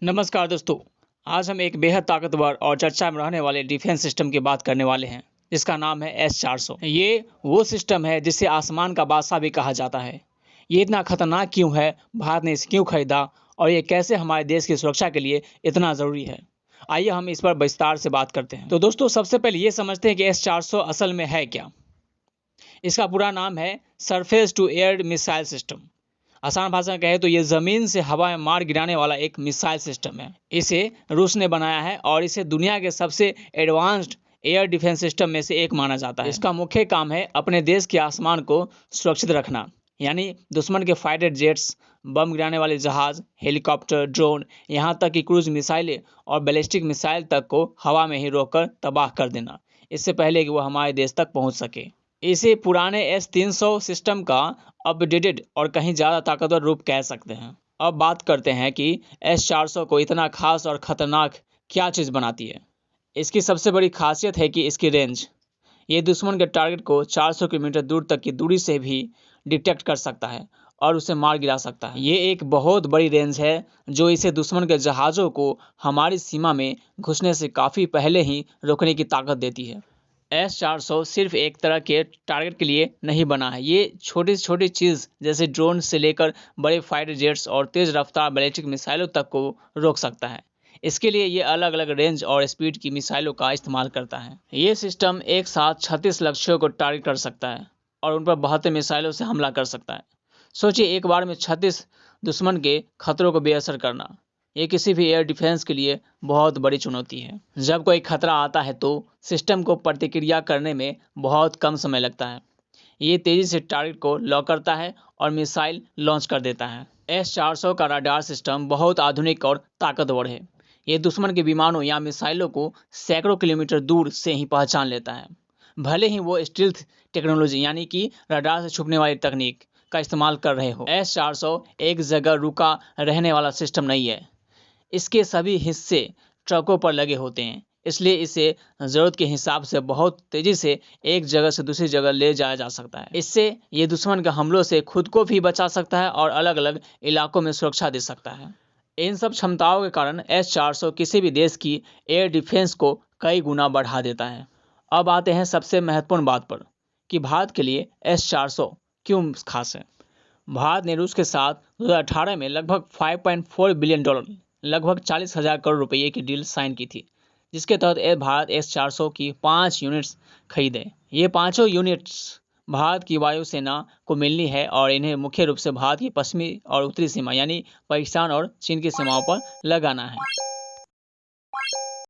नमस्कार दोस्तों। आज हम एक बेहद ताकतवर और चर्चा में रहने वाले डिफेंस सिस्टम की बात करने वाले हैं, जिसका नाम है S-400। ये वो सिस्टम है जिसे आसमान का बादशाह भी कहा जाता है। ये इतना खतरनाक क्यों है, भारत ने इसे क्यों खरीदा और ये कैसे हमारे देश की सुरक्षा के लिए इतना ज़रूरी है, आइए हम इस पर विस्तार से बात करते हैं। तो दोस्तों, सबसे पहले ये समझते हैं कि S-400 असल में है क्या। इसका पूरा नाम है surface to air missile system. आसान भाषा में कहे तो ये ज़मीन से हवा में मार गिराने वाला एक मिसाइल सिस्टम है। इसे रूस ने बनाया है और इसे दुनिया के सबसे एडवांस्ड एयर डिफेंस सिस्टम में से एक माना जाता है। इसका मुख्य काम है अपने देश के आसमान को सुरक्षित रखना, यानी दुश्मन के फाइटर जेट्स, बम गिराने वाले जहाज, हेलीकॉप्टर, ड्रोन, यहाँ तक कि क्रूज मिसाइलें और बैलिस्टिक मिसाइल तक को हवा में ही रोककर तबाह कर देना, इससे पहले कि वो हमारे देश तक पहुँच सके। इसे पुराने S-300 सिस्टम का अपडेटेड और कहीं ज़्यादा ताकतवर रूप कह सकते हैं। अब बात करते हैं कि S-400 को इतना खास और ख़तरनाक क्या चीज़ बनाती है। इसकी सबसे बड़ी खासियत है कि इसकी रेंज। ये दुश्मन के टारगेट को 400 किलोमीटर दूर तक की दूरी से भी डिटेक्ट कर सकता है और उसे मार गिरा सकता है। ये एक बहुत बड़ी रेंज है जो इसे दुश्मन के जहाज़ों को हमारी सीमा में घुसने से काफ़ी पहले ही रोकने की ताकत देती है। S-400 सिर्फ एक तरह के टारगेट के लिए नहीं बना है। ये छोटी से छोटी चीज़ जैसे ड्रोन से लेकर बड़े फाइटर जेट्स और तेज़ रफ्तार बैलिस्टिक मिसाइलों तक को रोक सकता है। इसके लिए ये अलग अलग रेंज और स्पीड की मिसाइलों का इस्तेमाल करता है। ये सिस्टम एक साथ 36 लक्ष्यों को टारगेट कर सकता है और उन पर 72 मिसाइलों से हमला कर सकता है। सोचिए, एक बार में 36 दुश्मन के खतरों को बेअसर करना। ये किसी भी एयर डिफेंस के लिए बहुत बड़ी चुनौती है। जब कोई खतरा आता है तो सिस्टम को प्रतिक्रिया करने में बहुत कम समय लगता है। ये तेज़ी से टारगेट को लॉक करता है और मिसाइल लॉन्च कर देता है। S-400 का रडार सिस्टम बहुत आधुनिक और ताकतवर है। ये दुश्मन के विमानों या मिसाइलों को सैकड़ों किलोमीटर दूर से ही पहचान लेता है, भले ही वो स्टील्थ टेक्नोलॉजी यानी कि रडार से छुपने वाली तकनीक का इस्तेमाल कर रहे हो। S-400 एक जगह रुका रहने वाला सिस्टम नहीं है। इसके सभी हिस्से ट्रकों पर लगे होते हैं, इसलिए इसे ज़रूरत के हिसाब से बहुत तेज़ी से एक जगह से दूसरी जगह ले जाया जा सकता है। इससे ये दुश्मन के हमलों से खुद को भी बचा सकता है और अलग अलग इलाकों में सुरक्षा दे सकता है। इन सब क्षमताओं के कारण S-400 किसी भी देश की एयर डिफेंस को कई गुना बढ़ा देता है। अब आते हैं सबसे महत्वपूर्ण बात पर कि भारत के लिए S-400 क्यों खास है। भारत ने रूस के साथ 2018 में लगभग $5.4 बिलियन, लगभग 40,000 करोड़ रुपये की डील साइन की थी, जिसके तहत भारत S-400 की 5 यूनिट्स खरीदे। ये पाँचों यूनिट्स भारत की वायुसेना को मिलनी है और इन्हें मुख्य रूप से भारत की पश्चिमी और उत्तरी सीमा यानी पाकिस्तान और चीन की सीमाओं पर लगाना है।